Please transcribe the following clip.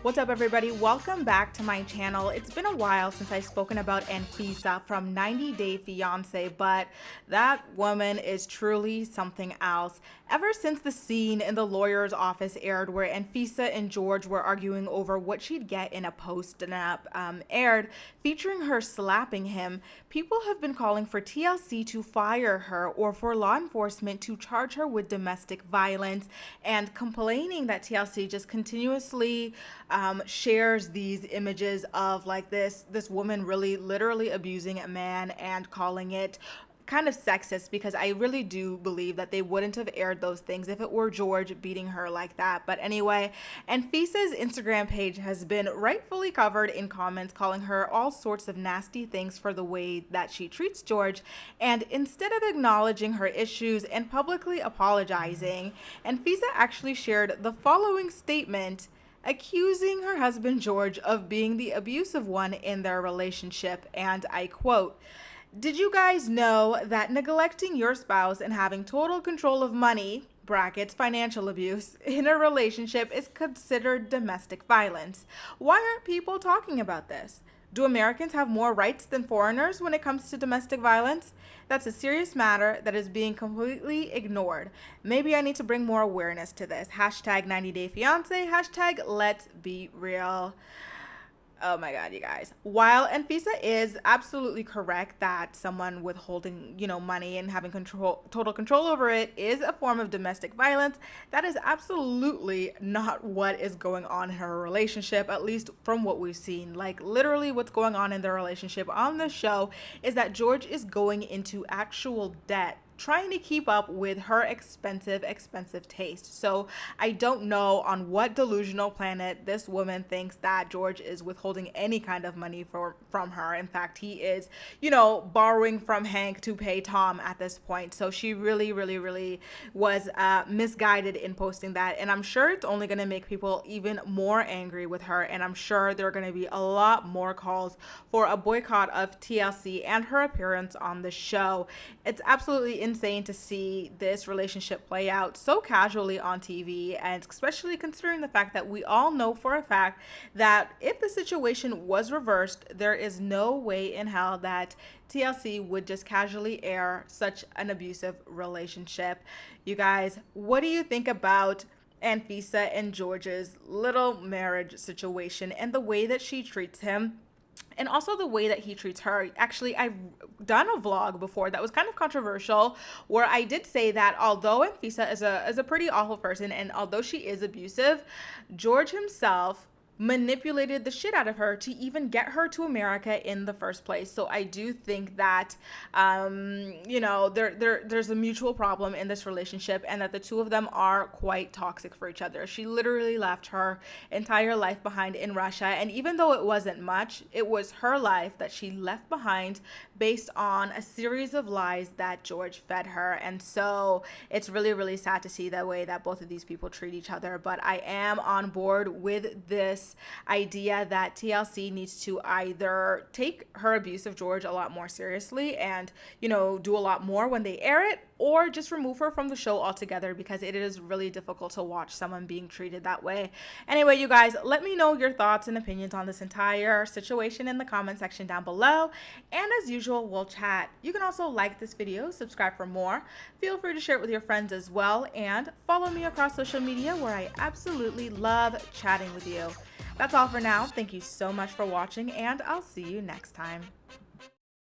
What's up, everybody? Welcome back to my channel. It's been a while since I've spoken about Anfisa from 90 Day Fiance, but that woman is truly something else. Ever since the scene in the lawyer's office aired where Anfisa and George were arguing over what she'd get in a post-nap aired, featuring her slapping him, people have been calling for TLC to fire her or for law enforcement to charge her with domestic violence and complaining that TLC just continuously shares these images of like this woman really literally abusing a man and calling it kind of sexist, because I really do believe that they wouldn't have aired those things if it were George beating her like that. But anyway, Anfisa's Instagram page has been rightfully covered in comments calling her all sorts of nasty things for the way that she treats George, and instead of acknowledging her issues and publicly apologizing, Anfisa actually shared the following statement accusing her husband George of being the abusive one in their relationship, and I quote, "Did you guys know that neglecting your spouse and having total control of money, brackets financial abuse, in a relationship is considered domestic violence? Why aren't people talking about this? Do Americans have more rights than foreigners when it comes to domestic violence? That's a serious matter that is being completely ignored. Maybe I need to bring more awareness to this. Hashtag 90 Day Fiance, hashtag let's be real." Oh my God, you guys. While Anfisa is absolutely correct that someone withholding, money and having total control over it is a form of domestic violence, that is absolutely not what is going on in her relationship, at least from what we've seen. Like, literally what's going on in their relationship on the show is that George is going into actual debt trying to keep up with her expensive taste. So I don't know on what delusional planet this woman thinks that George is withholding any kind of money from her. In fact, he is, borrowing from Hank to pay Tom at this point. So she really was misguided in posting that. And I'm sure it's only going to make people even more angry with her. And I'm sure there are going to be a lot more calls for a boycott of TLC and her appearance on the show. It's absolutely insane to see this relationship play out so casually on TV, and especially considering the fact that we all know for a fact that if the situation was reversed, there is no way in hell that TLC would just casually air such an abusive relationship. You guys, what do you think about Anfisa and George's little marriage situation and the way that she treats him? And also the way that he treats her. Actually, I've done a vlog before that was kind of controversial, where I did say that although Anfisa is a pretty awful person, and although she is abusive, George himself manipulated the shit out of her to even get her to America in the first place. So I do think that, there's a mutual problem in this relationship, and that the two of them are quite toxic for each other. She literally left her entire life behind in Russia, and even though it wasn't much, it was her life that she left behind based on a series of lies that George fed her. And so it's really sad to see the way that both of these people treat each other. But I am on board with this idea that TLC needs to either take her abuse of George a lot more seriously and, do a lot more when they air it, or just remove her from the show altogether, because it is really difficult to watch someone being treated that way. Anyway, you guys, let me know your thoughts and opinions on this entire situation in the comment section down below. And as usual, we'll chat. You can also like this video, subscribe for more. Feel free to share it with your friends as well, and follow me across social media, where I absolutely love chatting with you. That's all for now. Thank you so much for watching, and I'll see you next time.